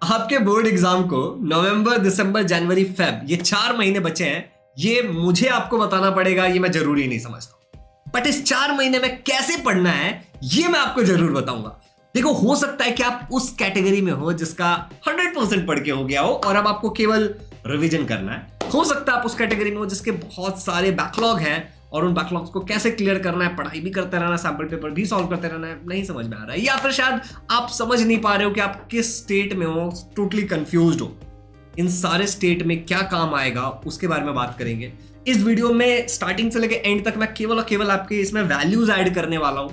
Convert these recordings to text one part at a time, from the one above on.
आपके board exam को नवंबर, दिसंबर, जनवरी, Feb ये 4 महीने बचे हैं। ये मुझे आपको बताना पड़ेगा, ये मैं जरूरी नहीं समझता, बट इस 4 महीने में कैसे पढ़ना है ये मैं आपको जरूर बताऊंगा। देखो, हो सकता है कि आप उस कैटेगरी में हो जिसका 100% पढ़ के हो गया हो और अब आपको केवल रिवीजन करना है। हो सकता है आप उस कैटेगरी में हो जिसके बहुत सारे बैकलॉग हैं और उन बैकलॉग्स को कैसे क्लियर करना है, पढ़ाई भी करते रहना, सैंपल पेपर भी सॉल्व करते रहना है, नहीं समझ में आ रहा है, या फिर शायद आप समझ नहीं पा रहे हो कि आप किस स्टेट में हो, टोटली कंफ्यूज्ड हो। इन सारे स्टेट में क्या काम आएगा उसके बारे में बात करेंगे इस वीडियो में। स्टार्टिंग से लेकर एंड तक मैं केवल और केवल आपके इसमें वैल्यूज ऐड करने वाला हूं,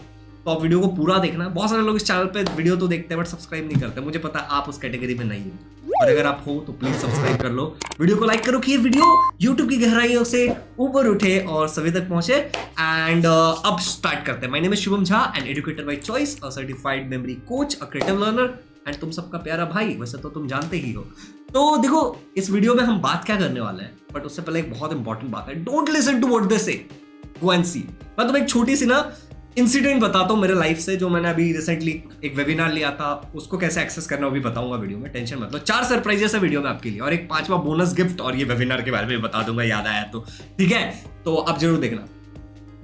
तो आप वीडियो को पूरा देखना। बहुत सारे लोग इस चैनल पे वीडियो तो देखते हैं बट सब्सक्राइब नहीं करते, मुझे पता है आप उस कैटेगरी में नहीं हो, और अगर आप हो तो प्लीज सब्सक्राइब कर लो, वीडियो को लाइक करो कि ये वीडियो YouTube की गहराइयों से ऊपर उठे और सभी तक पहुंचे। एंड अब स्टार्ट करते हैं। My name is Shubham Jha, an educator by choice, a certified memory coach, a creative learner and तुम सबका प्यारा भाई, वैसे तो तुम जानते ही हो। तो देखो, इस वीडियो में हम बात क्या करने वाले हैं, बट उससे पहले एक बहुत इंपॉर्टेंट बात है, don't listen to what they say, go and सी। मैं तुम्हें एक छोटी सी ना इंसिडेंट बताता हूँ मेरे लाइफ से, जो मैंने अभी रिसेंटली एक वेबिनार लिया था, उसको कैसे एक्सेस करना वो भी बताऊंगा वीडियो में, टेंशन मत लो। 4 सरप्राइजेस है वीडियो में आपके लिए और एक 5वां बोनस गिफ्ट, और ये वेबिनार के बारे में बता दूंगा याद आया तो, ठीक है? तो आप जरूर देखना।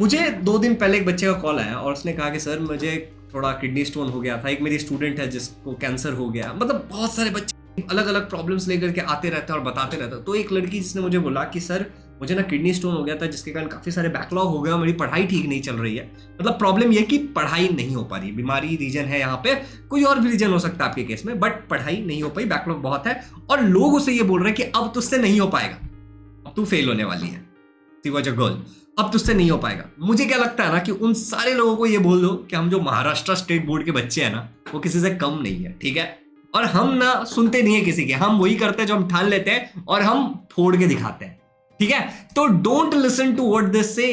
मुझे 2 दिन पहले एक बच्चे का कॉल आया और उसने कहा कि सर मुझे थोड़ा किडनी स्टोन हो गया था, एक मेरी स्टूडेंट है जिसको कैंसर हो गया। मतलब बहुत सारे बच्चे अलग अलग प्रॉब्लम्स लेकर के आते रहते हैं और बताते रहते हैं। तो एक लड़की जिसने मुझे बोला कि सर मुझे ना किडनी स्टोन हो गया था, जिसके कारण काफी सारे बैकलॉग हो गए और मेरी पढ़ाई ठीक नहीं चल रही है। मतलब प्रॉब्लम ये कि पढ़ाई नहीं हो पा रही, बीमारी रीजन है यहाँ पे, कोई और भी रीजन हो सकता है आपके केस में, बट पढ़ाई नहीं हो पाई, बैकलॉग बहुत है और लोग उसे ये बोल रहे हैं कि अब तुझसे नहीं हो पाएगा, अब तू फेल होने वाली है, शी वाज अ गर्ल, अब तुझसे नहीं हो पाएगा। मुझे क्या लगता है ना कि उन सारे लोगों को ये बोल दो कि हम जो महाराष्ट्र स्टेट बोर्ड के बच्चे हैं ना, वो किसी से कम नहीं है, ठीक है? और हम ना सुनते नहीं है किसी के, हम वही करते हैं जो हम ठान लेते हैं और हम फोड़ के दिखाते हैं, ठीक है? तो don't listen to what they say,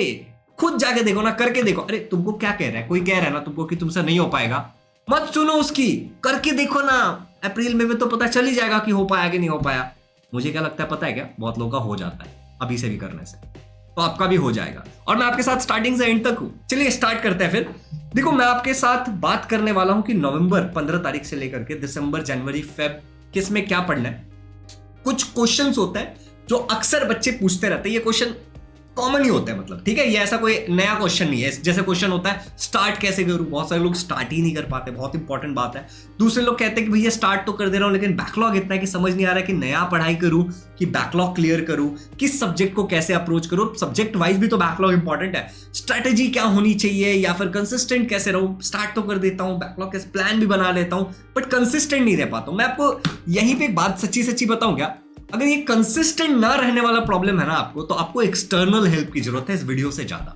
खुद जाके देखो ना, करके देखो। अरे तुमको क्या कह रहा है, कोई कह रहा है ना तुमको कि तुमसे नहीं हो पाएगा, मत सुनो उसकी, करके देखो ना। अप्रैल में तो पता चल ही जाएगा कि हो पाया कि नहीं हो पाया। मुझे क्या लगता है पता है क्या, बहुत लोगों का हो जाता है अभी से भी करने से, तो आपका भी हो जाएगा और मैं आपके साथ स्टार्टिंग से एंड तक हूं। चलिए स्टार्ट करते हैं फिर। देखो, मैं आपके साथ बात करने वाला हूं कि नवंबर 15 तारीख से लेकर के दिसंबर, जनवरी, फेब किस में क्या पढ़ना है। कुछ क्वेश्चंस होते हैं जो अक्सर बच्चे पूछते रहते हैं, ये क्वेश्चन कॉमन ही होता है, मतलब ठीक है, ये ऐसा कोई नया क्वेश्चन नहीं है। जैसे क्वेश्चन होता है स्टार्ट कैसे करूं, बहुत सारे लोग स्टार्ट ही नहीं कर पाते, बहुत इंपॉर्टेंट बात है। दूसरे लोग कहते हैं कि भैया स्टार्ट तो कर दे रहा हूं लेकिन बैकलॉग इतना है कि समझ नहीं आ रहा है कि नया पढ़ाई करूं कि बैकलॉग क्लियर करूं, किस सब्जेक्ट को कैसे अप्रोच करूं, सब्जेक्ट वाइज भी तो बैकलॉग इंपॉर्टेंट है, स्ट्रेटेजी क्या होनी चाहिए, या फिर कंसिस्टेंट कैसे रहूं। स्टार्ट तो कर देता हूं, बैकलॉग के प्लान भी बना लेता हूं, बट कंसिस्टेंट नहीं रह पाता हूं। मैं आपको यहीं पे एक बात सच्ची सच्ची बताऊं क्या, अगर ये कंसिस्टेंट ना रहने वाला प्रॉब्लम है ना आपको, तो आपको एक्सटर्नल हेल्प की जरूरत है इस वीडियो से ज्यादा।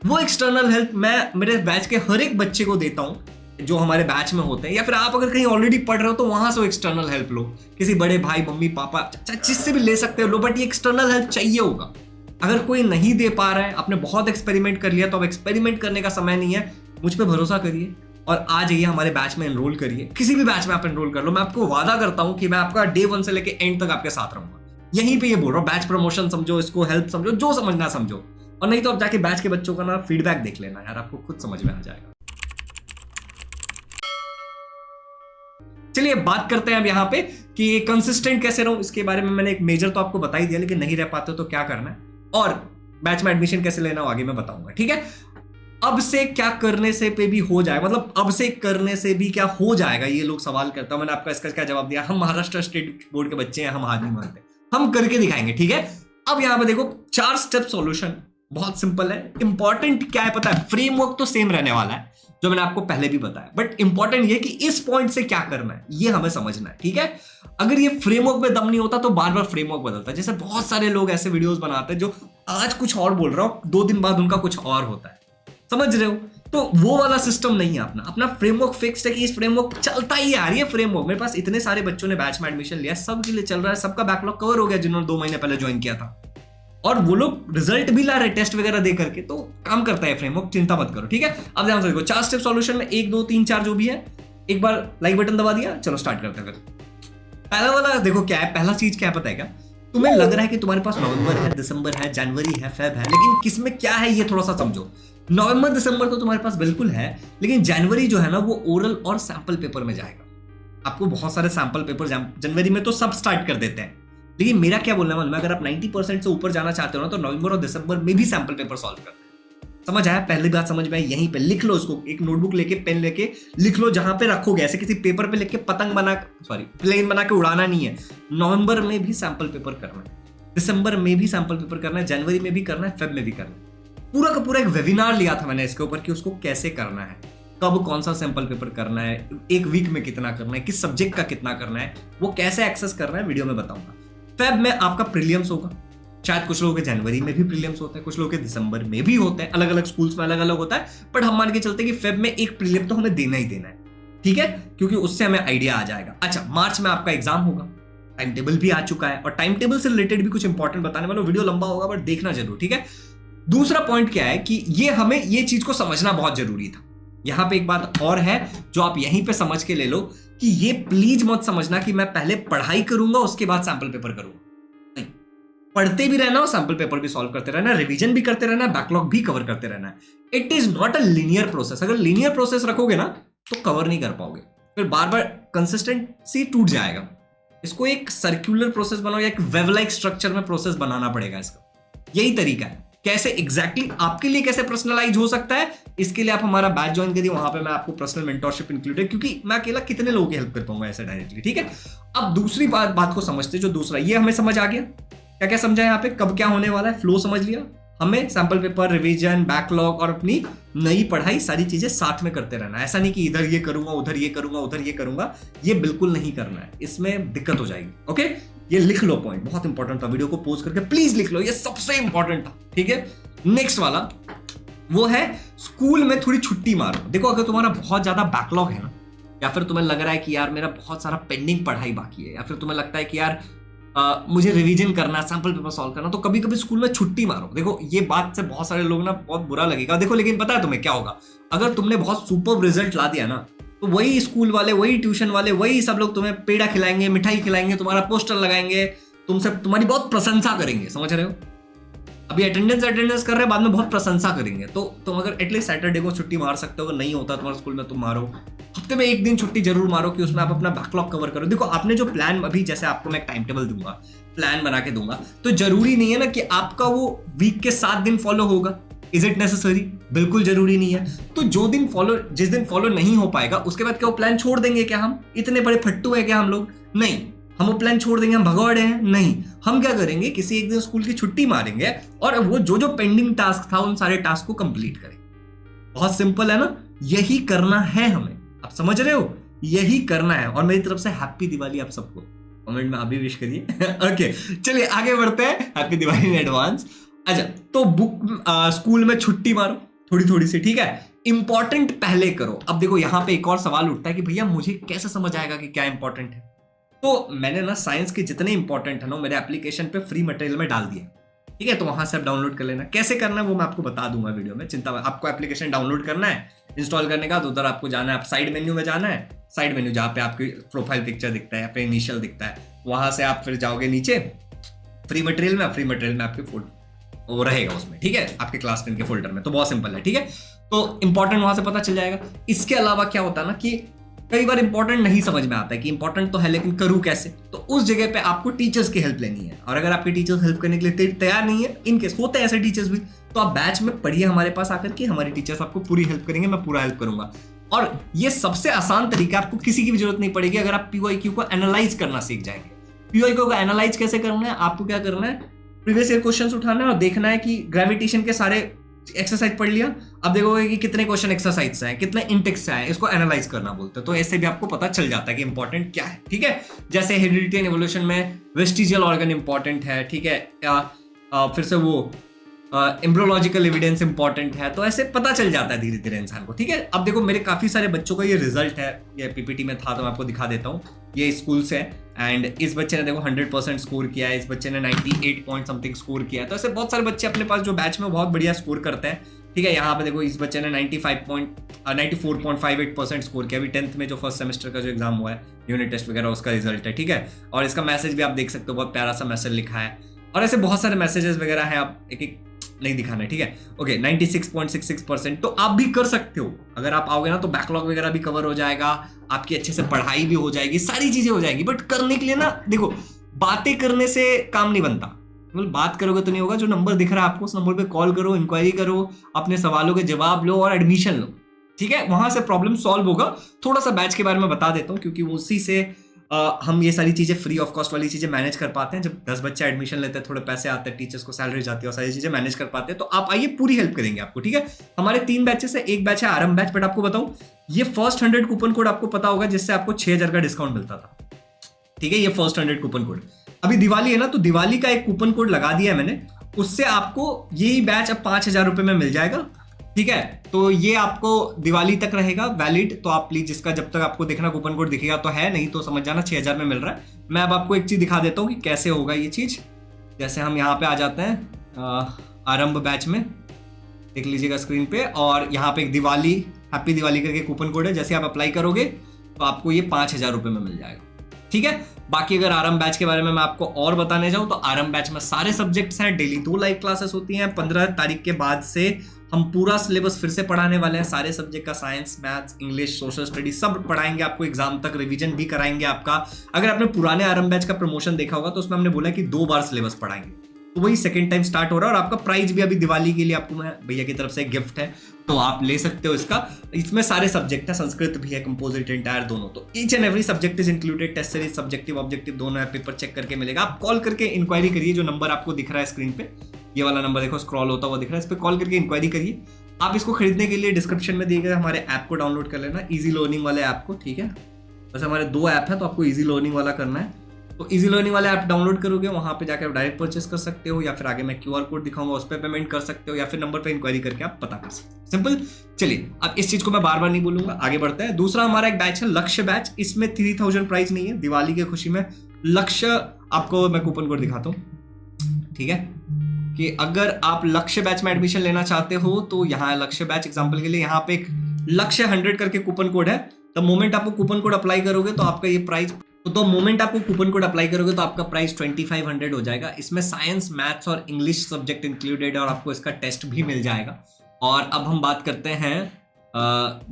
वो एक्सटर्नल हेल्प मैं मेरे बैच के हर एक बच्चे को देता हूं जो हमारे बैच में होते हैं, या फिर आप अगर कहीं ऑलरेडी पढ़ रहे हो तो वहां से एक्सटर्नल हेल्प लो, किसी बड़े भाई, मम्मी, पापा, चाचा, जिससे भी ले सकते हो लो, बट ये एक्सटर्नल हेल्प चाहिए होगा। अगर कोई नहीं दे पा रहा है, आपने बहुत एक्सपेरिमेंट कर लिया, तो अब एक्सपेरिमेंट करने का समय नहीं है, मुझ पर भरोसा करिए और आ जाइए हमारे बैच में एनरोल करिए। किसी भी बैच में आप एनरोल कर लो, मैं आपको वादा करता हूं कि मैं आपका डे 1 से लेके एंड तक आपके साथ रहूंगा। यहीं पे ये बोल रहा हूं, बैच प्रमोशन समझो, इसको हेल्प समझो, जो समझना समझो, और नहीं तो आप जाके बैच के बच्चों का ना फीडबैक देख लेना यार, आपको खुद समझ में आ जाएगा। चलिए बात करते हैं अब यहाँ पे कि कंसिस्टेंट कैसे रहूं। इसके बारे में मैंने एक मेजर तो आपको बता ही दिया, लेकिन नहीं रह पाते तो क्या करना है और बैच में एडमिशन कैसे लेना हो आगे मैं बताऊंगा, ठीक है? अब से क्या करने से पे भी हो जाएगा, मतलब अब से करने से भी क्या हो जाएगा, ये लोग सवाल करते हैं। मैंने आपका इसका क्या जवाब दिया, हम महाराष्ट्र स्टेट बोर्ड के बच्चे हैं, हम हार नहीं मानते, हम करके दिखाएंगे, ठीक है? अब यहां पे देखो 4 स्टेप सॉल्यूशन, बहुत सिंपल है। इंपॉर्टेंट क्या है पता है, फ्रेमवर्क तो सेम रहने वाला है जो मैंने आपको पहले भी बताया, बट इंपॉर्टेंट ये कि इस पॉइंट से क्या करना है ये हमें समझना है, ठीक है? अगर ये फ्रेमवर्क में दम नहीं होता तो बार बार फ्रेमवर्क बदलता है। जैसे बहुत सारे लोग ऐसे वीडियोस बनाते हैं जो आज कुछ और बोल रहा हूं, 2 दिन बाद उनका कुछ और होता है, समझ रहे हो? तो वो वाला सिस्टम नहीं है अपना। अपना फ्रेमवर्क फिक्स्ड है कि इस फ्रेमवर्क चलता ही आ रही है। फ्रेमवर्क मेरे पास इतने सारे बच्चों ने बैच में एडमिशन लिया, सब के लिए चल रहा है, सबका बैकलॉग कवर हो गया जिन्होंने 2 महीने पहले ज्वाइन किया था, और वो लोग रिजल्ट भी ला रहे टेस्ट वगैरह दे करके, तो काम करता है फ्रेमवर्क, चिंता मत करो, ठीक है? अब ध्यान से देखो, 4 स्टेप सॉल्यूशन में 1 2 3 4 जो भी है, एक बार लाइक बटन दबा दिया, चलो स्टार्ट करते हैं। पहला वाला देखो क्या है, पहला चीज क्या पता है क्या, तुम्हें लग रहा है कि तुम्हारे पास नवंबर है, दिसंबर है, जनवरी है, फेब है, लेकिन किसमें क्या है ये थोड़ा सा समझो। नवंबर दिसंबर तो तुम्हारे पास बिल्कुल है, लेकिन जनवरी जो है ना वो ओरल और सैंपल पेपर में जाएगा। आपको बहुत सारे सैंपल पेपर जनवरी में तो सब स्टार्ट कर देते हैं, लेकिन मेरा क्या बोलना है, अगर आप 90% से ऊपर जाना चाहते हो ना तो नवंबर और दिसंबर में भी सैंपल पेपर सॉल्व करते हैं। समझ आया? पहली बात समझ में आई, यहीं पे लिख लो उसको, एक नोटबुक लेके पेन लेके लिख लो, जहां पे रखोगे ऐसे किसी पेपर पे लिख के प्लेन बना के उड़ाना नहीं है। नवंबर में भी सैंपल पेपर करना है, दिसंबर में भी सैंपल पेपर करना है, जनवरी में भी करना है, फेब में भी करना है। पूरा का पूरा एक वेबिनार लिया था मैंने इसके ऊपर कि उसको कैसे करना है, कब कौन सा सैंपल पेपर करना है, एक वीक में कितना करना है, किस सब्जेक्ट का कितना करना है, वो कैसे एक्सेस करना है, वीडियो में बताऊंगा। फेब में आपका प्रीलिम्स होगा, शायद कुछ लोगों के जनवरी में भी प्रीलिम्स होते हैं, कुछ लोगों के दिसंबर में भी होते हैं, अलग अलग स्कूल्स में अलग अलग होता है, बट हम मान के चलते हैं कि फेब में एक प्रीलिम तो हमें देना ही देना है, ठीक है, क्योंकि उससे हमें आइडिया आ जाएगा। अच्छा, मार्च में आपका एग्जाम होगा, टाइम टेबल भी आ चुका है, और टाइम टेबल से रिलेटेड भी कुछ इंपॉर्टेंट बताने वाला, वीडियो लंबा होगा बट देखना जरूर, ठीक है। दूसरा पॉइंट क्या है कि हमें ये चीज को समझना बहुत जरूरी था। यहां पे एक बात और है जो आप यहीं पे समझ के ले लो कि ये प्लीज मत समझना कि मैं पहले पढ़ाई करूंगा उसके बाद सैंपल पेपर करूंगा, नहीं, पढ़ते भी रहना और सैंपल पेपर भी सॉल्व करते रहना, रिवीजन भी करते रहना, बैकलॉग भी कवर करते रहना है। It is not a linear process. अगर लीनियर प्रोसेस रखोगे ना तो कवर नहीं कर पाओगे, फिर बार बार कंसिस्टेंसी टूट जाएगा। इसको एक सर्कुलर प्रोसेस बनाओ या एक वेव लाइक स्ट्रक्चर में प्रोसेस बनाना पड़ेगा इसका। यही तरीका है। कैसे एग्जैक्टली आपके लिए कैसे पर्सनलाइज हो सकता है, इसके लिए आप हमारा बैच ज्वाइन करिए, वहां पे मैं आपको पर्सनल मेंटोरशिप इंक्लूड है, क्योंकि मैं अकेला कितने लोगों की हेल्प कर पाऊंगा ऐसे डायरेक्टली, ठीक है। अब दूसरी बात को समझते, जो दूसरा ये हमें समझ आ गया, क्या क्या समझा यहाँ पे, कब क्या होने वाला है, फ्लो समझ लिया, हमें सैंपल पेपर, रिवीजन, बैकलॉग और अपनी नई पढ़ाई सारी चीजें साथ में करते रहना। ऐसा नहीं कि इधर ये करूंगा, उधर ये करूंगा, उधर ये करूंगा, ये बिल्कुल नहीं करना है, इसमें दिक्कत हो जाएगी। ओके, ये लिख लो, पॉइंट बहुत इंपॉर्टेंट था, वीडियो को पॉज करके प्लीज लिख लो, ये सबसे इंपॉर्टेंट था, ठीक है। नेक्स्ट वाला वो है स्कूल में थोड़ी छुट्टी मारो। देखो, अगर तुम्हारा बहुत ज्यादा बैकलॉग है ना, या फिर तुम्हें लग रहा है कि यार मेरा बहुत सारा पेंडिंग पढ़ाई बाकी है, या फिर तुम्हें लगता है कि यार मुझे रिवीजन करना, सैंपल पेपर सॉल्व करना, तो कभी कभी स्कूल में छुट्टी मारो। देखो, ये बात से बहुत सारे लोग ना बहुत बुरा लगेगा, देखो, लेकिन पता है तुम्हें क्या होगा, अगर तुमने बहुत सुपर रिजल्ट ला दिया ना, तो वही स्कूल वाले, वही ट्यूशन वाले, वही सब लोग तुम्हें पेड़ा खिलाएंगे, मिठाई खिलाएंगे, तुम्हारा पोस्टर लगाएंगे, तुमसे तुम्हारी बहुत प्रशंसा करेंगे, समझ रहे हो। अभी अटेंडेंस कर रहे हैं, बाद में बहुत प्रशंसा करेंगे, तो तुम अगर एटलीस्ट सैटरडे को छुट्टी मार सकते हो, अगर नहीं होता तुम्हारे स्कूल में, तुम मारो, हफ्ते में एक दिन छुट्टी जरूर मारो कि उसमें आप अपना बैकलॉग कवर करो। देखो, आपने जो प्लान, अभी जैसे आपको मैं एक टाइम टेबल दूंगा, प्लान बना के दूंगा, तो जरूरी नहीं है ना कि आपका वो वीक के 7 दिन फॉलो होगा। Is it necessary? बिल्कुल जरूरी नहीं है। तो जिस दिन फॉलो नहीं हो पाएगा, उसके बाद क्या वो प्लान छोड़ देंगे क्या? हम इतने बड़े फट्टू है क्या हम लोग? नहीं, हम वो प्लान छोड़ देंगे, हम भगौड़े हैं? नहीं, हम क्या करेंगे, किसी एक दिन स्कूल की छुट्टी मारेंगे और वो जो पेंडिंग टास्क था उन सारे टास्क को कंप्लीट करेंगे। बहुत सिंपल है ना, यही करना है हमें, आप समझ रहे हो, यही करना है। और मेरी तरफ से हैप्पी दिवाली आप सबको, कमेंट में अभी विश करिए। ओके, चलिए आगे बढ़ते हैं, हैप्पी दिवाली इन एडवांस। अच्छा, तो स्कूल में छुट्टी मारो थोड़ी थोड़ी सी, ठीक है, इंपॉर्टेंट पहले करो। अब देखो, यहां पे एक और सवाल उठता है कि भैया मुझे कैसे समझ आएगा कि क्या इंपॉर्टेंट है। तो मैंने ना साइंस के जितने इंपॉर्टेंट है ना, मेरे एप्लीकेशन पे फ्री मटेरियल में डाल दिया, ठीक है, तो वहां से आप डाउनलोड कर लेना। कैसे करना है वो मैं आपको बता दूंगा वीडियो में, चिंता। आपको एप्लीकेशन डाउनलोड करना है, इंस्टॉल करने का, तो उधर आपको जाना है, आप साइड मेन्यू में जाना है, साइड मेन्यू जहाँ पे आपकी प्रोफाइल पिक्चर दिखता है या फिर इनिशियल दिखता है, वहां से आप फिर जाओगे नीचे फ्री मटेरियल में, फ्री मटेरियल में आपके फोल्डर वो रहेगा उसमें, ठीक है, आपके क्लास 10 के फोल्डर में। तो बहुत सिंपल है, ठीक है, तो इंपॉर्टेंट वहां से पता चल जाएगा। इसके अलावा क्या होता है ना कि कई बार इंपॉर्टेंट नहीं समझ में आता है कि इंपॉर्टेंट तो है लेकिन करूं कैसे, तो उस जगह पे आपको टीचर्स की हेल्प लेनी है। और अगर आपके टीचर्स हेल्प करने के लिए तैयार नहीं है, इनकेस होते हैं ऐसे टीचर्स भी, तो आप बैच में पढ़िए हमारे पास आकर के, हमारे टीचर्स आपको पूरी हेल्प करेंगे, मैं पूरा हेल्प करूंगा। और ये सबसे आसान तरीका, आपको किसी की भी जरूरत नहीं पड़ेगी अगर आप PYQ को एनालाइज करना सीख जाएंगे। PYQ को एनालाइज कैसे करना है, आपको क्या करना है, प्रीवियस ईयर क्वेश्चंस उठाना है और देखना है कि ग्रेविटेशन के सारे एक्सरसाइज पढ़ लिया, अब देखोगे कि कितने क्वेश्चन एक्सरसाइज से हैं, कितने इंटेक्स से हैं, इसको एनालाइज करना बोलते हैं। तो ऐसे भी आपको पता चल जाता है कि इंपॉर्टेंट क्या है, ठीक है। जैसे हेरिडिटी एंड एवोल्यूशन में वेस्टिजियल ऑर्गन इंपॉर्टेंट है, ठीक है, फिर से वो एम्ब्रियोलॉजिकल एविडेंस इंपॉर्टेंट है, तो ऐसे पता चल जाता है धीरे धीरे इंसान को, ठीक है। अब देखो, मेरे काफी सारे बच्चों का ये रिजल्ट है, ये PPT में था तो मैं आपको दिखा देता हूँ। ये स्कूल से है एंड इस बच्चे ने देखो 100% स्कोर किया है, इस बच्चे ने 98 पॉइंट समथिंग स्कोर किया है। तो ऐसे बहुत सारे बच्चे अपने पास जो बैच में बहुत बढ़िया स्कोर करते हैं, ठीक है। यहाँ पे देखो, इस बच्चे ने 94.58% स्कोर किया। अभी 10th में जो फर्स्ट सेमेस्टर का जो एग्जाम हुआ है, यूनिट टेस्ट वगैरह, उसका रिजल्ट है, ठीक है। और इसका मैसेज भी आप देख सकते हो, बहुत प्यारा सा मैसेज लिखा है। और ऐसे बहुत सारे मैसेजेस वगैरह हैं, आप एक एक नहीं दिखाना है, ठीक है। ओके 96.66%। तो आप भी कर सकते हो, अगर आप आओगे ना तो बैकलॉग वगैरह भी कवर हो जाएगा, आपकी अच्छे से पढ़ाई भी हो जाएगी, सारी चीजें हो जाएगी। बट करने के लिए ना देखो, बातें करने से काम नहीं बनता, मतलब बात करोगे तो नहीं होगा। जो नंबर दिख रहा है आपको, उस नंबर पे कॉल करो, इंक्वायरी करो, अपने सवालों के जवाब लो और एडमिशन लो, ठीक है। वहां से प्रॉब्लम सॉल्व होगा। थोड़ा सा बैच के बारे में बता देता हूँ, क्योंकि उसी से हम ये सारी चीजें फ्री ऑफ कॉस्ट वाली चीजें मैनेज कर पाते हैं। जब 10 बच्चे एडमिशन लेते हैं, थोड़े पैसे आते हैं, टीचर्स को सैलरी जाती है, और सारी चीजें मैनेज कर पाते हैं। तो आप आइए, पूरी हेल्प करेंगे आपको, ठीक है। हमारे 3 बैचेस है, एक बैच है आरंभ बैच। बट आपको बताऊं, ये फर्स्ट 100 कूपन कोड आपको पता होगा, जिससे आपको 6000 का डिस्काउंट मिलता था, ठीक है। ये फर्स्ट 100 कूपन कोड, अभी दिवाली है ना, तो दिवाली का एक कूपन कोड लगा दिया है मैंने, उससे आपको यही बैच अब 5000 रुपए में मिल जाएगा, ठीक है। तो ये आपको दिवाली तक रहेगा वैलिड। तो आप प्लीज, जिसका जब तक आपको देखना कूपन कोड दिखेगा तो है, नहीं तो समझ जाना 6000 में मिल रहा है। मैं अब आपको एक चीज दिखा देता हूँ कि कैसे होगा ये चीज। जैसे हम यहाँ पे आ जाते हैं आरंभ बैच में, देख लीजिएगा स्क्रीन पे, और यहाँ पे एक दिवाली, हैप्पी दिवाली करके कूपन कोड है। जैसे आप अप्लाई करोगे तो आपको ये 5000 रुपए में मिल जाएगा, ठीक है। बाकी अगर आरंभ बैच के बारे में मैं आपको और बताने जाऊं तो आरंभ बैच में सारे सब्जेक्ट्स हैं, डेली 2 लाइव क्लासेस होती हैं। 15 तारीख के बाद से हम पूरा सिलेबस फिर से पढ़ाने वाले हैं, सारे सब्जेक्ट का, science, maths, English, social study सब पढ़ाएंगे आपको, एग्जाम तक रिवीजन भी कराएंगे आपका। अगर आपने पुराने आरंभ बैच का प्रमोशन देखा होगा तो उसमें हमने बोला कि 2 बार सिलेबस पढ़ाएंगे, तो वही सेकंड टाइम स्टार्ट हो रहा है। और आपका प्राइस भी अभी दिवाली के लिए आपको मैं भैया की तरफ से गिफ्ट है, तो आप ले सकते हो इसका। इसमें सारे सब्जेक्ट है, संस्कृत भी है, कंपोजिट, एंटायर दोनों। तो each and every subject is included, test series, subjective, objective दोनों है, पेपर चेक करके मिलेगा। आप कॉल करके इंक्वायरी करिए, जो नंबर आपको दिख रहा है स्क्रीन पे, ये वाला नंबर देखो स्क्रॉल होता हुआ दिख रहा है, इस पे कॉल करके इंक्वायरी करिए। आप इसको खरीदने के लिए डिस्क्रिप्शन में दिए गए हमारे ऐप को डाउनलोड कर लेना, इजी लर्निंग वाले ऐप को, ठीक है। वैसे हमारे 2 ऐप है, तो आपको इजी लर्निंग वाला करना है। तो इजी लर्निंग वाला ऐप डाउनलोड करोगे, वहां पे जाकर डायरेक्ट परचेस कर सकते हो, या फिर आगे मैं QR कोड दिखाऊंगा, उस पर पेमेंट कर सकते हो, या फिर नंबर पे इंक्वायरी करके आप पता कर सकते हो। सिंपल। चलिए, अब इस चीज को मैं बार बार नहीं बोलूंगा, आगे बढ़ते हैं। दूसरा हमारा एक बैच है लक्ष्य बैच। इसमें 3000 प्राइस नहीं है, दिवाली की खुशी में लक्ष्य, आपको मैं कूपन कोड दिखाता हूँ, ठीक है, कि अगर आप लक्ष्य बैच में एडमिशन लेना चाहते हो तो यहाँ लक्ष्य बैच, एग्जाम्पल के लिए यहाँ पे एक लक्ष्य 100 करके कूपन कोड है। द मोमेंट आपको कूपन कोड अप्लाई करोगे तो आपका ये प्राइस, तो मोमेंट आपको कूपन कोड अप्लाई करोगे तो आपका प्राइस 2500 हो जाएगा। इसमें साइंस, मैथ्स और इंग्लिश सब्जेक्ट इंक्लूडेड है, और आपको इसका टेस्ट भी मिल जाएगा। और अब हम बात करते हैं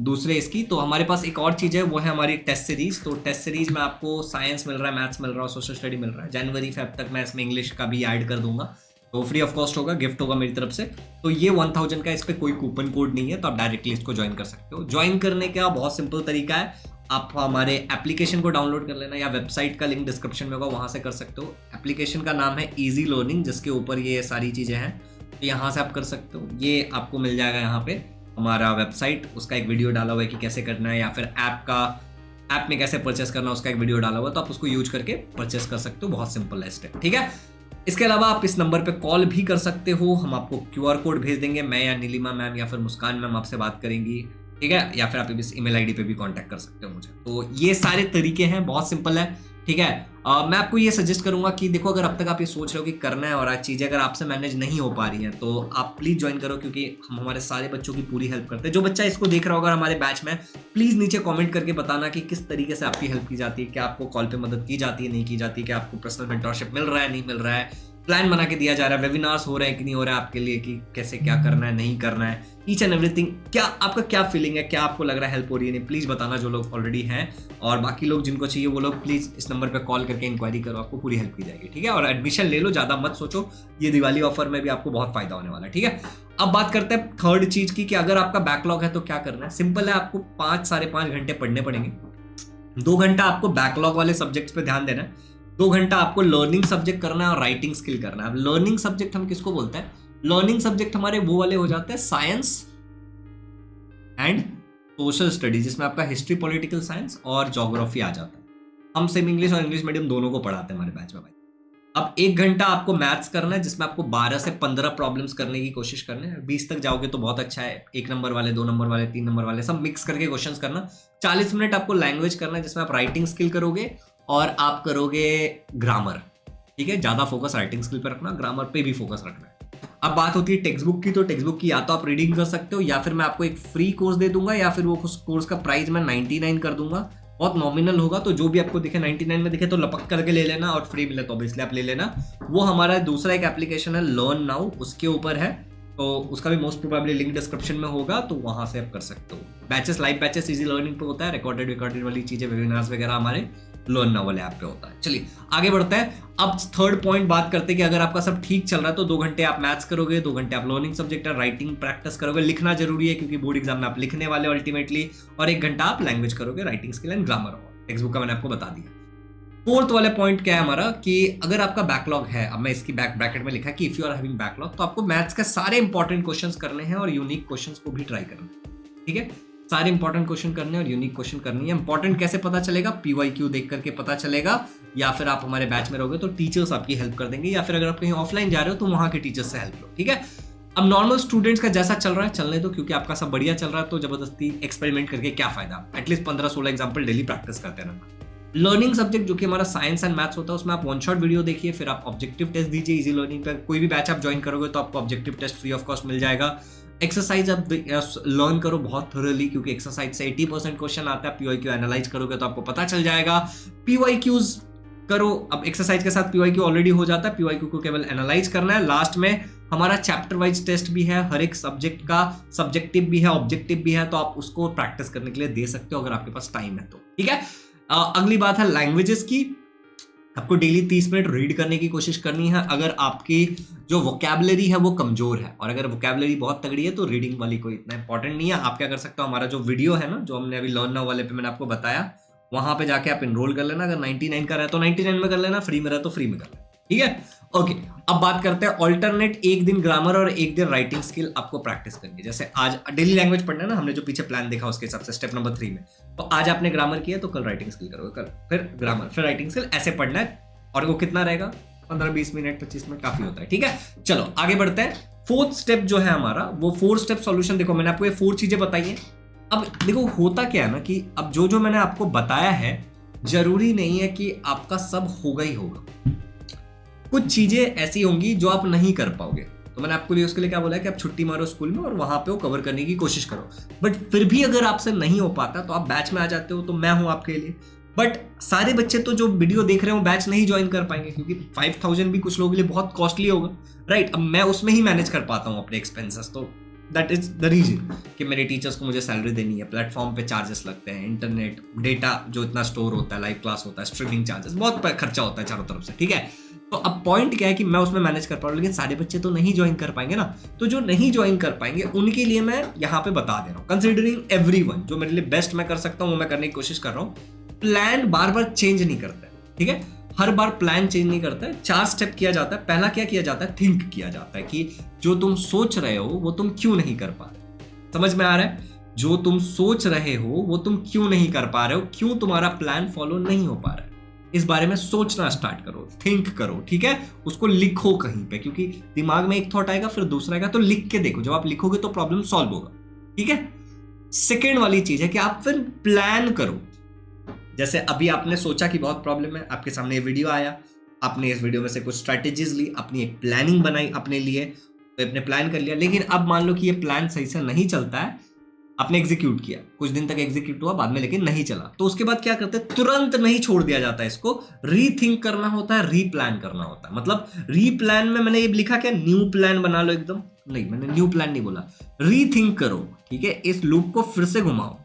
दूसरे इसकी। तो हमारे पास एक और चीज है, वो है हमारी टेस्ट सीरीज। तो टेस्ट सीरीज में आपको साइंस मिल रहा है, मैथ्स मिल रहा है, सोशल स्टडी मिल रहा है। जनवरी फेब तक मैं इसमें इंग्लिश का भी ऐड कर दूंगा, तो फ्री ऑफ कॉस्ट होगा, गिफ्ट होगा मेरी तरफ से। तो ये 1000 का, इस पे कोई कूपन कोड नहीं है, तो आप डायरेक्टली इसको ज्वाइन कर सकते हो। ज्वाइन करने का बहुत सिंपल तरीका है, आप हमारे एप्लीकेशन को डाउनलोड कर लेना, या वेबसाइट का लिंक डिस्क्रिप्शन में होगा, वहां से कर सकते हो। एप्लीकेशन का नाम है इजी लर्निंग, जिसके ऊपर ये सारी चीजें हैं, तो यहाँ से आप कर सकते हो। ये आपको मिल जाएगा यहाँ पे हमारा वेबसाइट, उसका एक वीडियो डाला हुआ है कि कैसे करना है, या फिर ऐप में कैसे परचेस करना है, उसका एक वीडियो डाला हुआ है, तो आप उसको यूज करके परचेस कर सकते हो। बहुत सिंपल है स्टेप, ठीक है। इसके अलावा आप इस नंबर पे कॉल भी कर सकते हो, हम आपको QR कोड भेज देंगे, मैं या नीलिमा मैम या फिर मुस्कान मैम आपसे बात करेंगी, ठीक है। या फिर आप इस email ID पे भी कांटेक्ट कर सकते हो मुझे। तो ये सारे तरीके हैं, बहुत सिंपल है, ठीक है। मैं आपको ये सजेस्ट करूंगा कि देखो, अगर अब तक आप ये सोच रहे हो कि करना है और आज चीजें अगर आपसे मैनेज नहीं हो पा रही हैं, तो आप प्लीज ज्वाइन करो, क्योंकि हम हमारे सारे बच्चों की पूरी हेल्प करते हैं। जो बच्चा इसको देख रहा होगा हमारे बैच में, प्लीज नीचे कमेंट करके बताना कि किस तरीके से आपकी हेल्प की जाती है, क्या आपको कॉल पे मदद की जाती है, नहीं की जाती, क्या आपको पर्सनल मेंटरशिप मिल रहा है, नहीं मिल रहा है, प्लान बना के दिया जा रहा है, वेबिनार्स हो रहे हैं कि नहीं हो रहा है आपके लिए, कि कैसे क्या करना है, नहीं करना है, ईच एंड एवरीथिंग। क्या आपका क्या फीलिंग है, क्या आपको लग रहा है हेल्प हो रही है, नहीं, प्लीज बताना, जो लोग ऑलरेडी हैं। और बाकी लोग जिनको चाहिए वो लोग प्लीज इस नंबर पे कॉल करके इंक्वायरी करो, आपको पूरी हेल्प की जाएगी, ठीक है। और एडमिशन ले लो, ज्यादा मत सोचो, ये दिवाली ऑफर में भी आपको बहुत फायदा होने वाला है, ठीक है। अब बात करते हैं थर्ड चीज की, कि अगर आपका बैकलॉग है तो क्या करना है। सिंपल है, आपको 5-5.5 घंटे पढ़ने पड़ेंगे। 2 घंटा आपको बैकलॉग वाले सब्जेक्ट्स पे ध्यान देना है, 2 घंटा आपको लर्निंग सब्जेक्ट करना है और राइटिंग स्किल करना है। अब लर्निंग सब्जेक्ट हम किसको बोलते हैं? लर्निंग सब्जेक्ट हमारे वो वाले हो जाते हैं साइंस एंड सोशल स्टडीज, जिसमें आपका हिस्ट्री, पॉलिटिकल साइंस और ज्योग्राफी आ जाता है। हम सेम इंग्लिश और इंग्लिश मीडियम दोनों को पढ़ाते हैं हमारे बैच में भाई। अब 1 घंटा आपको मैथ्स करना है, जिसमें आपको 12 से 15 प्रॉब्लम्स करने की कोशिश करनी है। 20 तक जाओगे तो बहुत अच्छा है, 1 नंबर वाले, 2 नंबर वाले, 3 नंबर वाले, सब मिक्स करके क्वेश्चंस करना। 40 मिनट आपको लैंग्वेज करना है, जिसमें आप राइटिंग स्किल करोगे और आप करोगे ग्रामर, ठीक है। ज्यादा फोकस राइटिंग स्किल पे रखना, ग्रामर पे भी फोकस रखना है। अब बात होती है टेक्स्ट बुक की, तो टेक्स्ट बुक की या तो आप रीडिंग कर सकते हो, या फिर मैं आपको एक फ्री कोर्स दे दूंगा, या फिर वो कोर्स का प्राइस मैं 99 कर दूंगा, बहुत नॉमिनल होगा। तो जो भी आपको दिखे 99 में दिखे तो लपक करके ले लेना, और फ्री मिले तो ऑब्वियसली आप ले लेना। वो हमारा दूसरा एक एप्लीकेशन है लर्न नाउ, उसके ऊपर है, तो उसका भी मोस्ट प्रोबेबली लिंक डिस्क्रिप्शन में होगा, तो वहां से आप कर सकते हो। Batches, live batches easy learning पे होता है, रिकॉर्डेड वाली चीजें, वेबिनार्स वगैरह हमारे लर्न नाउ वाले ऐप पे होता है। चलिए आगे बढ़ते हैं। अब थर्ड पॉइंट बात करते हैं कि अगर आपका सब ठीक चल रहा है तो 2 घंटे आप मैथ्स करोगे, 2 घंटे आप लर्निंग सब्जेक्ट है, राइटिंग प्रैक्टिस करोगे, लिखना जरूरी है क्योंकि बोर्ड एग्जाम में आप लिखने वाले अल्टीमेटली, और 1 घंटा आप लैंग्वेज करोगे, writing skill and grammar. Text book का मैंने आपको बता दिया। फोर्थ वाले पॉइंट क्या है हमारा कि अगर आपका बैकलॉग है, अब मैं इसकी ब्रैकेट में लिखा कि if you are having backlog, तो आपको मैथ्स के सारे इंपॉर्टेंट क्वेश्चंस करने हैं और यूनिक क्वेश्चंस को भी ट्राई करना है। ठीक है, सारे इंपॉर्टेंट क्वेश्चन करने और यूनिक क्वेश्चन करनी है। इंपॉर्टेंट कैसे पता चलेगा? PYQ देख करके पता चलेगा, या फिर आप हमारे बैच में रहोगे तो टीचर्स आपकी हेल्प कर देंगे, या फिर अगर आप कहीं ऑफलाइन जा रहे हो तो वहां के टीचर्स से हेल्प लो। ठीक है, अब नॉर्मल स्टूडेंट्स का जैसा चल रहा है चलने दो, क्योंकि आपका सब बढ़िया चल रहा है, तो जबरदस्ती एक्सपेरिमेंट करके क्या फायदा। एटलीस्ट 15-16 एग्जाम्पल डेली प्रैक्टिस करते रहना। लर्निंग सब्जेक्ट जो कि हमारा साइंस एंड मैथ्स होता है, उसमें आप 1 शॉट वीडियो देखिए, फिर आप ऑब्जेक्टिव टेस्ट दीजिए। इजी लर्निंग पे कोई भी बैच आप ज्वाइन करोगे तो आपको objective test free of cost मिल जाएगा। एक्सरसाइज आप लर्न करो बहुत थोरली, क्योंकि एक्सरसाइज से 80% क्वेश्चन आता है। PYQ एनालाइज करोगे तो आपको पता चल जाएगा। PYQs करो, अब एक्सरसाइज के साथ PYQ ऑलरेडी हो जाता है, PYQ को केवल एनालाइज करना है। लास्ट में हमारा चैप्टर वाइज टेस्ट भी है, हर एक सब्जेक्ट का सब्जेक्टिव भी है, ऑब्जेक्टिव भी है, तो आप उसको प्रैक्टिस करने के लिए दे सकते हो अगर आपके पास टाइम है तो। ठीक है, अगली बात है लैंग्वेजेस की। आपको डेली 30 मिनट रीड करने की कोशिश करनी है। अगर आपकी जो वोकैबुलरी है वो कमजोर है, और अगर वोकैबुलरी बहुत तगड़ी है तो रीडिंग वाली कोई इतना इंपॉर्टेंट नहीं है। आप क्या कर सकते हो, हमारा जो वीडियो है ना, जो हमने अभी लर्न नाउ वाले पे मैंने आपको बताया, वहां पे जाके आप इनरोल कर लेना। अगर 99 का रहा तो 99 में कर लेना, फ्री में रहा तो फ्री में कर लेना। ठीक है, ओके। अब बात करते हैं ऑल्टरनेट, 1 दिन ग्रामर और 1 दिन राइटिंग स्किल आपको प्रैक्टिस करनी है। जैसे आज डेली लैंग्वेज पढ़ना है ना, हमने जो पीछे प्लान देखा उसके हिसाब से स्टेप नंबर 3 में, तो आज आपने ग्रामर किया तो कल राइटिंग स्किल करोगे, कल फिर ग्रामर फिर राइटिंग स्किल, ऐसे पढ़ना है। और वो कितना रहेगा? 15-20 मिनट 25 मिनट काफी होता है। ठीक है, चलो आगे बढ़ते हैं। 4th स्टेप जो है हमारा, वो 4 स्टेप सॉल्यूशन। देखो मैंने आपको ये 4 चीजें बताई है। अब देखो होता क्या है ना कि अब जो मैंने आपको बताया है, जरूरी नहीं है कि आपका सब होगा ही होगा। कुछ चीजें ऐसी होंगी जो आप नहीं कर पाओगे, तो मैंने आपको लिए उसके लिए क्या बोला है कि आप छुट्टी मारो स्कूल में और वहां पे वो कवर करने की कोशिश करो। बट फिर भी अगर आपसे नहीं हो पाता तो आप बैच में आ जाते हो, तो मैं हूं आपके लिए। बट सारे बच्चे तो जो वीडियो देख रहे हो बैच नहीं ज्वाइन कर पाएंगे, क्योंकि 5000 भी कुछ लोगों के लिए बहुत कॉस्टली होगा, राइट। अब मैं उसमें ही मैनेज कर पाता हूँ अपने एक्सपेंसेस, तो दैट इज द रीजन कि मेरे टीचर्स को मुझे सैलरी देनी है, प्लेटफॉर्म पे चार्जेस लगते हैं, इंटरनेट डेटा जो इतना स्टोर होता है, लाइव क्लास होता है, स्ट्रीमिंग चार्जेस, बहुत खर्चा होता है चारों तरफ से। ठीक है, तो अब पॉइंट क्या है कि मैं उसमें मैनेज कर पा रहा हूँ, लेकिन सारे बच्चे तो नहीं ज्वाइन कर पाएंगे ना। तो जो नहीं ज्वाइन कर पाएंगे उनके लिए मैं यहाँ पे बता दे रहा हूँ, कंसिडरिंग एवरीवन, जो मेरे लिए बेस्ट मैं कर सकता हूँ वो मैं करने की कोशिश कर रहा हूँ। प्लान बार बार चेंज नहीं करता है, ठीक है, हर बार प्लान चेंज नहीं करता है। 4 स्टेप किया जाता है। पहला क्या किया जाता है? थिंक किया जाता है कि जो तुम सोच रहे हो वो तुम क्यों नहीं कर पा रहे। समझ में आ रहा है? जो तुम सोच रहे हो वो तुम क्यों नहीं कर पा रहे हो, क्यों तुम्हारा प्लान फॉलो नहीं हो पा रहा है, इस बारे में सोचना स्टार्ट करो, थिंक करो। ठीक है, उसको लिखो कहीं पे, क्योंकि दिमाग में एक थॉट आएगा फिर दूसरा आएगा, तो लिख के देखो। जब आप लिखोगे तो प्रॉब्लम सॉल्व होगा। ठीक है, सेकेंड वाली चीज है कि आप फिर प्लान करो। जैसे अभी आपने सोचा कि बहुत प्रॉब्लम है, आपके सामने ये वीडियो आया, आपने इस वीडियो में से कुछ स्ट्रेटेजीज ली, अपनी एक प्लानिंग बनाई अपने लिए, तो आपने प्लान कर लिया। लेकिन अब मान लो कि ये प्लान सही से नहीं चलता है, आपने एग्जीक्यूट किया, कुछ दिन तक एग्जीक्यूट हुआ, बाद में लेकिन नहीं चला, तो उसके बाद क्या करते हैं? तुरंत नहीं छोड़ दिया जाता है, इसको रीथिंक करना होता है, रीप्लान करना होता है। मतलब रीप्लान में मैंने ये लिखा क्या, न्यू प्लान बना लो एकदम, नहीं मैंने न्यू प्लान नहीं बोला, रीथिंक करो। ठीक है, इस लूप को फिर से घुमाओ,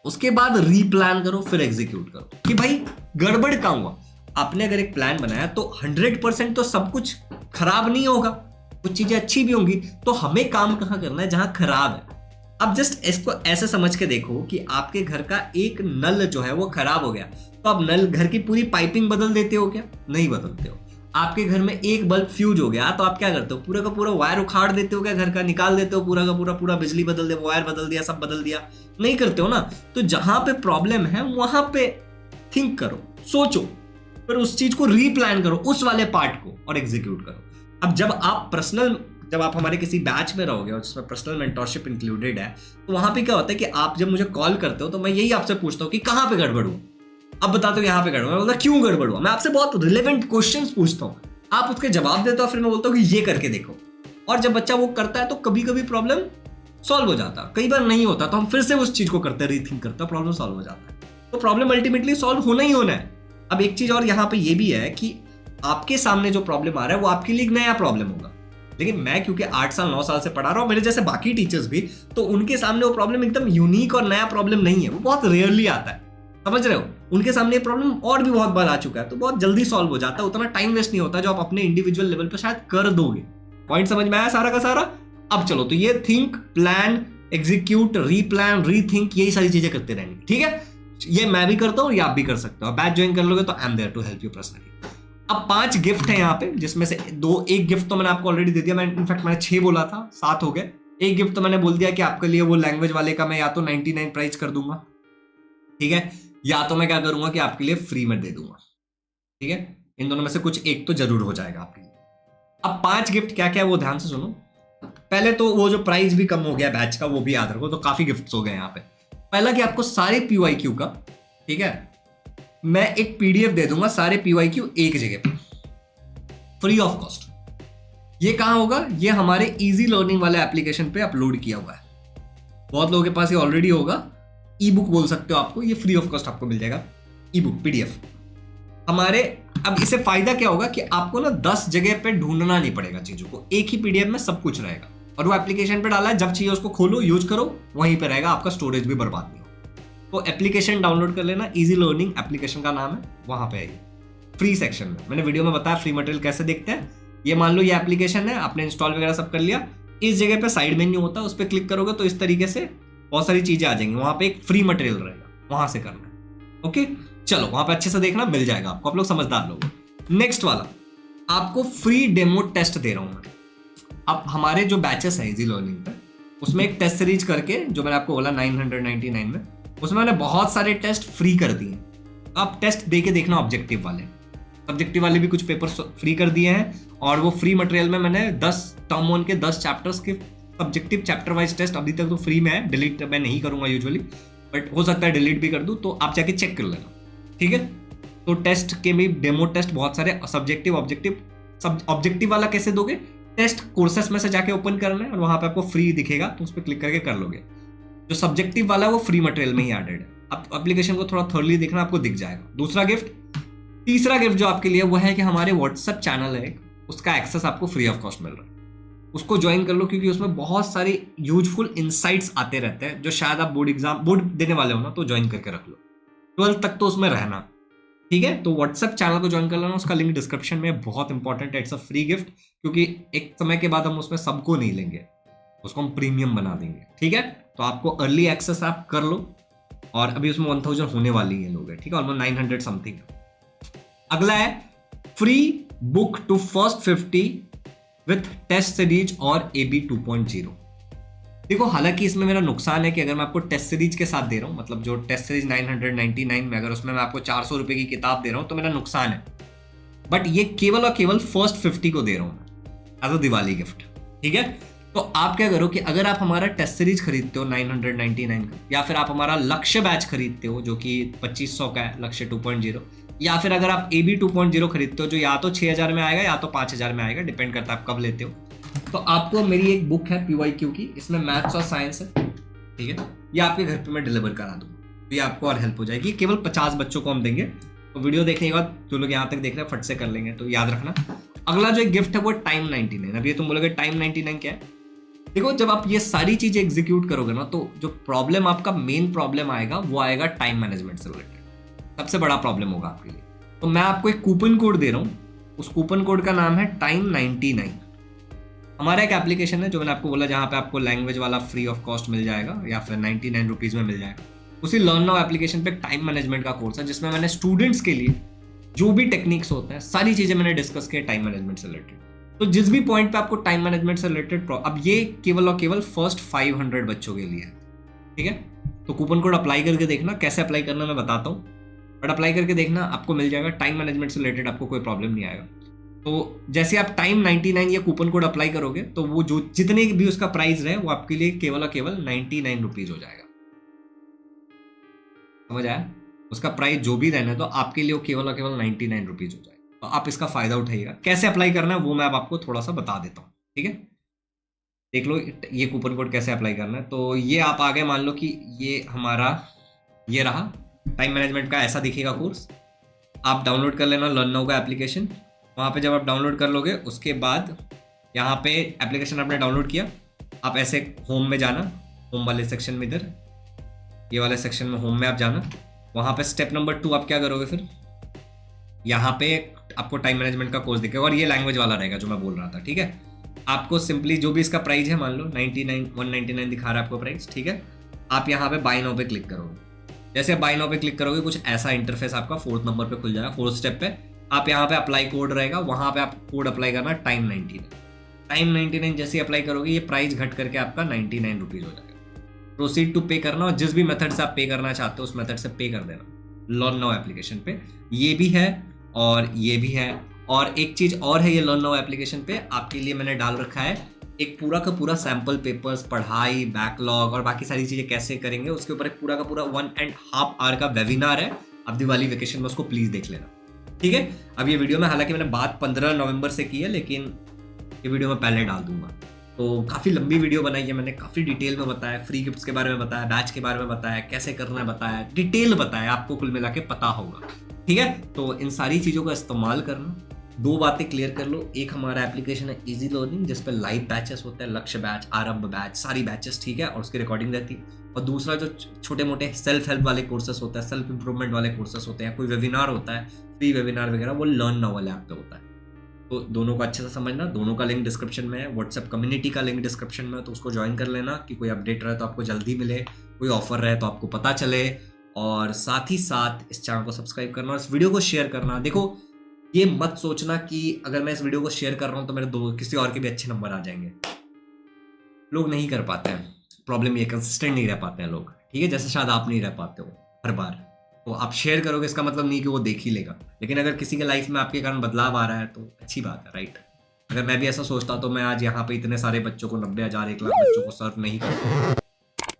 उसके बाद रीप्लान करो, फिर एग्जीक्यूट करो कि भाई गड़बड़ कहाँ हुआ। आपने अगर एक प्लान बनाया तो 100% तो सब कुछ खराब नहीं होगा, कुछ चीजें अच्छी भी होंगी, तो हमें काम कहाँ करना है? जहां खराब है। अब जस्ट इसको ऐसे समझ के देखो कि आपके घर का एक नल जो है वो खराब हो गया, तो आप नल घर की पूरी पाइपिंग बदल देते हो क्या? नहीं बदलते हो। आपके घर में एक बल्ब फ्यूज हो गया तो आप क्या करते हो? पूरा का पूरा वायर उखाड़ देते हो क्या? घर का निकाल देते हो पूरा का पूरा बिजली बदल दिया, वायर बदल दिया, सब बदल दिया? नहीं करते हो ना। तो जहां पे प्रॉब्लम है वहां पे थिंक करो, सोचो, फिर उस चीज को रीप्लान करो, उस वाले पार्ट को, और एग्जीक्यूट करो। अब जब आप हमारे किसी बैच में रहोगे और जिसमें पर्सनल मेंटरशिप इंक्लूडेड है, तो वहां पे क्या होता है कि आप जब मुझे कॉल करते हो तो मैं यही आपसे पूछता हूँ कि कहाँ पे गड़बड़ हुआ, अब बता दो यहाँ पे गड़बड़। मैं बोलता क्यों गड़बड़ हुआ, मैं आपसे बहुत रिलेवेंट क्वेश्चंस पूछता हूँ, आप उसके जवाब देते हो, फिर मैं बोलता हूँ कि ये करके देखो। और जब बच्चा वो करता है तो कभी कभी प्रॉब्लम सॉल्व हो जाता है, कई बार नहीं होता, तो हम फिर से उस चीज को करते हैं, रीथिंक करते हैं, प्रॉब्लम सॉल्व हो जाता है। तो प्रॉब्लम अल्टीमेटली सॉल्व होना ही होना है। अब एक चीज और यहाँ पे ये भी है कि आपके सामने जो प्रॉब्लम आ रहा है वो आपके लिए एक नया प्रॉब्लम होगा, लेकिन मैं क्योंकि 8 साल 9 साल से पढ़ा रहा हूँ, मेरे जैसे बाकी टीचर्स भी, तो उनके सामने वो प्रॉब्लम एकदम यूनिक और नया प्रॉब्लम नहीं है, वो बहुत रेयरली आता है, समझ रहे हो। उनके सामने ये प्रॉब्लम और भी बहुत बार आ चुका है, तो बहुत जल्दी सॉल्व हो जाता है, उतना टाइम वेस्ट नहीं होता जो आप अपने इंडिविजुअल लेवल पर शायद कर दोगे। पॉइंट समझ में आया सारा का सारा। अब चलो, तो ये think, plan, execute, replan, rethink, यही सारी चीजें करते रहेंगे, ठीक है। ये मैं भी करता हूँ, ये आप भी कर सकते हो। बैच ज्वाइन कर लोगे तो I am there to help you personally. अब 5 गिफ्ट है यहाँ पे, जिसमें से एक गिफ्ट तो मैंने आपको ऑलरेडी दे दिया, इनफैक्ट मैंने 6 बोला था, 7 हो गए। एक गिफ्ट तो मैंने बोल दिया कि आपके लिए वो लैंग्वेज वाले का मैं या तो 99 प्राइस कर दूंगा, ठीक है, या तो मैं क्या करूंगा कि आपके लिए फ्री में दे दूंगा, ठीक है। इन दोनों में से कुछ एक तो जरूर हो जाएगा आपके लिए। अब 5 गिफ्ट क्या क्या है वो ध्यान से सुनो। पहले तो वो जो प्राइस भी कम हो गया बैच का, वो भी याद रखो, तो काफी गिफ्ट्स हो गए यहाँ पे। पहला कि आपको सारे PYQ का, ठीक है, मैं एक PDF दे दूंगा, सारे PYQ एक जगह पे फ्री ऑफ कॉस्ट। ये कहां होगा? ये हमारे इजी लर्निंग वाले एप्लीकेशन पे अपलोड किया हुआ है। बहुत लोगों के पास ये ऑलरेडी होगा, ई बुक बोल सकते हो आपको, ये फ्री ऑफ कॉस्ट आपको मिल जाएगा, ई बुक PDF हमारे। अब इसे फायदा क्या होगा कि आपको ना 10 जगह पे ढूंढना नहीं पड़ेगा चीजों को, एक ही PDF में सब कुछ रहेगा, और वो एप्लीकेशन पे डाला है, जब चाहिए उसको खोलो, यूज करो, वहीं पे रहेगा, आपका स्टोरेज भी बर्बाद नहीं हो। तो एप्लीकेशन डाउनलोड कर लेना, इजी लर्निंग एप्लीकेशन का नाम है, वहां पे आइए फ्री सेक्शन में। मैंने वीडियो में बताया फ्री मटेरियल कैसे देखते हैं। ये मान लो ये एप्लीकेशन है, आपने इंस्टॉल वगैरह सब कर लिया, इस जगह पे साइड मेन्यू होता है, उस पर क्लिक करोगे तो इस तरीके से बहुत सारी चीजें आ जाएंगी, वहां पे एक फ्री मटेरियल रहेगा, वहां से करना है। ओके, चलो वहां पे अच्छे से देखना, मिल जाएगा आपको, आप लोग समझदार लोग। नेक्स्ट वाला, आपको फ्री डेमो टेस्ट दे रहा हूं मैं। अब हमारे जो बैचेस है इजी लर्निंग पे, उसमें एक टेस्ट सीरीज करके, जो मैंने आपको बोला 999 में, उसमें मैंने बहुत सारे टेस्ट फ्री कर दिए। आप टेस्ट दे के देखना, ऑब्जेक्टिव वाले, सब्जेक्टिव वाले भी कुछ पेपर फ्री कर दिए हैं, और वो फ्री मटेरियल में मैंने 10 टर्म 1 के 10 चैप्टर्स के सब्जेक्टिव चैप्टर वाइज टेस्ट अभी तक तो फ्री में है। डिलीट मैं नहीं करूंगा यूजुअली, बट हो सकता है डिलीट भी कर दूं, तो आप जाके चेक कर लेना, ठीक है। तो टेस्ट के भी डेमो टेस्ट बहुत सारे, सब्जेक्टिव, ऑब्जेक्टिव वाला कैसे दोगे? टेस्ट कोर्सेस में से जाके ओपन करना है, और वहां पे आपको फ्री दिखेगा, तो उस पर क्लिक करके कर लोगे। जो सब्जेक्टिव वाला है वो फ्री मटेरियल में ही एडेड है, आप एप्लीकेशन को थोड़ा थर्डली देखना, आपको दिख जाएगा। दूसरा गिफ्ट, तीसरा गिफ्ट जो आपके लिए वो है कि हमारे व्हाट्सएप चैनल है, उसका एक्सेस आपको फ्री ऑफ कॉस्ट मिल रहा है, उसको ज्वाइन कर लो, क्योंकि उसमें बहुत सारे यूजफुल इंसाइट्स आते रहते हैं, जो शायद आप बोर्ड देने वाले हो ना, तो ज्वाइन करके रख लो, 12th तक तो उसमें रहना, ठीक है। तो व्हाट्सएप चैनल को ज्वाइन कर लेना, उसका लिंक डिस्क्रिप्शन में, बहुत इंपॉर्टेंट है, इट्स अ फ्री गिफ्ट, क्योंकि एक समय के बाद हम उसमें सबको नहीं लेंगे, उसको हम प्रीमियम बना देंगे, ठीक है। तो आपको अर्ली एक्सेस आप कर लो, और अभी उसमें 1000 होने वाली है लोग, ठीक है, ऑलमोस्ट 900 समथिंग। अगला है free book to first 50 with test series और AB 2.0। देखो, हालांकि इसमें मेरा नुकसान है कि अगर मैं आपको टेस्ट सीरीज के साथ दे रहा हूं, मतलब जो टेस्ट सीरीज 999 में, अगर उसमें मैं आपको 400 रुपए की किताब दे रहा हूं, तो मेरा नुकसान है। बट ये केवल और केवल फर्स्ट 50 को दे रहा हूं मैं एज अ दिवाली गिफ्ट, ठीक है। तो आप क्या करो कि अगर आप हमारा टेस्ट सीरीज खरीदते हो 999 का, या फिर आप हमारा लक्ष्य बैच खरीदते हो जो कि 2500 का है, लक्ष्य 2.0, या फिर अगर आप AB 2.0 खरीदते हो, जो या तो 6000 में आएगा या तो 5000 में आएगा, डिपेंड करता है आप कब लेते हो, तो आपको मेरी एक बुक है PYQ की, इसमें मैथ्स और साइंस है, ठीक है, ये आपके घर पे मैं डिलीवर करा दूंगा, तो ये आपको और हेल्प हो जाएगी। केवल 50 बच्चों को हम देंगे, तो वीडियो देखने के बाद जो लोग यहाँ तक देख रहे हैं फट से कर लेंगे, तो याद रखना। अगला जो एक गिफ्ट है वो टाइम 99। अब ये तुम बोलोगे टाइम 99 क्या है? देखो, जब आप ये सारी चीजें एग्जीक्यूट करोगे ना, तो जो प्रॉब्लम, आपका मेन प्रॉब्लम आएगा, वो आएगा टाइम मैनेजमेंट से रिलेटेड, सबसे बड़ा प्रॉब्लम होगा आपके लिए। तो मैं आपको एक कूपन कोड दे रहा हूँ, उस कूपन कोड का नाम है टाइम 99। हमारा एक एप्लीकेशन है जो मैंने आपको बोला, जहाँ पे आपको लैंग्वेज वाला फ्री ऑफ कॉस्ट मिल जाएगा, या फिर 99 रुपीज में मिल जाएगा। उसी लर्न नाउ एप्लीकेशन पे टाइम मैनेजमेंट का कोर्स है, जिसमें मैंने स्टूडेंट्स के लिए जो भी टेक्निक्स होते हैं, सारी चीजें मैंने डिस्कस की टाइम मैनेजमेंट से रिलेटेड। तो जिस भी पॉइंट पे आपको टाइम मैनेजमेंट से रिलेटेड, अब ये केवल और केवल फर्स्ट 500 बच्चों के लिए है, ठीक है। तो कूपन कोड अप्लाई करके देखना, कैसे अप्लाई करना मैं बताता हूँ, बट अप्लाई करके देखना, आपको मिल जाएगा। टाइम मैनेजमेंट से रिलेटेड आपको कोई प्रॉब्लम नहीं आएगा। तो जैसे आप टाइम 99 ये कूपन कोड अप्लाई करोगे, तो वो जो जितने भी उसका प्राइस रहे, वो आपके लिए केवल और केवल 99 रुपीज हो जाएगा। समझ आया? उसका प्राइस जो भी रहना है, तो आपके लिए वो केवल और केवल 99 रुपीज हो जाएगा। तो आप इसका फायदा उठाइएगा। कैसे अप्लाई करना है वो मैं अब आपको थोड़ा सा बता देता हूँ, ठीक है। देख लो ये कूपन कोड कैसे अप्लाई करना है। तो ये आप आगे मान लो कि ये हमारा ये रहा टाइम मैनेजमेंट का, ऐसा दिखेगा कोर्स। आप डाउनलोड कर लेना लर्न नाउ का एप्लीकेशन। वहाँ पे जब आप डाउनलोड कर लोगे, उसके बाद यहाँ पे एप्लीकेशन आपने डाउनलोड किया, आप ऐसे होम में जाना, होम वाले सेक्शन में, इधर ये वाले सेक्शन में होम में आप जाना। वहाँ पे स्टेप नंबर 2 आप क्या करोगे, फिर यहाँ पे आपको टाइम मैनेजमेंट का कोर्स दिखेगा और ये लैंग्वेज वाला रहेगा जो मैं बोल रहा था, ठीक है। आपको सिंपली जो भी इसका प्राइस है, मान लो 199 दिखा रहा है आपको प्राइस, ठीक है। आप यहाँ पे बाय नाउ पे क्लिक करोगे। जैसे बाय नाउ पे क्लिक करोगे कुछ ऐसा इंटरफेस आपका 4th नंबर पे खुल जाएगा। 4th स्टेप पे आप यहाँ पे अप्लाई कोड रहेगा, वहाँ पे आप कोड अप्लाई करना टाइम 99 जैसे अप्लाई करोगे ये प्राइस घट करके आपका 99 रुपीज़ हो जाएगा। प्रोसीड टू पे करना, और जिस भी मेथड से आप पे करना चाहते हो उस मेथड से पे कर देना। लर्न नाउ एप्लीकेशन पे ये भी है और ये भी है, और एक चीज और है, ये लर्न नाउ एप्लीकेशन पे आपके लिए मैंने डाल रखा है एक पूरा का पूरा सैंपल पेपर्स, पढ़ाई, बैकलॉग और बाकी सारी चीजें कैसे करेंगे उसके ऊपर एक पूरा का पूरा 1.5 आवर का वेबिनार है। आप दिवाली वेकेशन में उसको प्लीज देख लेना, ठीक है। अब ये वीडियो में हालांकि मैंने बात 15 नवंबर से की है, लेकिन ये वीडियो मैं पहले डाल दूंगा। तो काफ़ी लंबी वीडियो बनाई है मैंने, काफ़ी डिटेल में बताया, फ्री गिफ्ट्स के बारे में बताया, बैच के बारे में बताया, कैसे करना है बताया, डिटेल बताया, आपको कुल मिला के पता होगा, ठीक है। तो इन सारी चीज़ों का इस्तेमाल करना। 2 बातें क्लियर कर लो, एक हमारा एप्लीकेशन है इजी लर्निंग जिस पे लाइव बैचेस होते हैं, लक्ष्य बैच, आरंभ बैच, सारी बैचेस, ठीक है, और उसकी रिकॉर्डिंग रहती है। और दूसरा जो छोटे मोटे सेल्फ हेल्प वाले कोर्सेस होते हैं, सेल्फ इंप्रूवमेंट वाले कोर्सेस होते हैं, कोई वेबिनार होता है, फ्री वेबिनार वगैरह, वो लर्न नाउ वाले ऐप पे होता है। तो दोनों को अच्छे से समझना, दोनों का लिंक डिस्क्रिप्शन में है, व्हाट्सएप कम्युनिटी का लिंक डिस्क्रिप्शन में है, तो उसको ज्वाइन कर लेना कि कोई अपडेट रहे तो आपको जल्दी मिले, कोई ऑफर रहे तो आपको पता चले। और साथ ही साथ इस चैनल को सब्सक्राइब करना और इस वीडियो को शेयर करना। देखो ये मत सोचना कि अगर मैं इस वीडियो को शेयर कर रहा हूँ तो मेरे किसी और के भी अच्छे नंबर आ जाएंगे, लोग नहीं कर पाते हैं। प्रॉब्लम ये कंसिस्टेंट नहीं रह पाते हैं लोग, ठीक है, जैसे शायद आप नहीं रह पाते हो हर बार। तो आप शेयर करोगे इसका मतलब नहीं कि वो देख ही लेगा, लेकिन अगर किसी के लाइफ में आपके कारण बदलाव आ रहा है तो अच्छी बात है, राइट। अगर मैं भी ऐसा सोचता तो मैं आज यहाँ पे इतने सारे बच्चों को 90,000 1 लाख बच्चों को सर्व नहीं करता।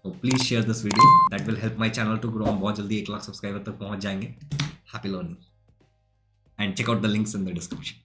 तो please share this video, that will help my channel to grow. हम बहुत जल्दी 1 लाख सब्सक्राइबर तक पहुंच जाएंगे। Happy learning and check out the links in the description.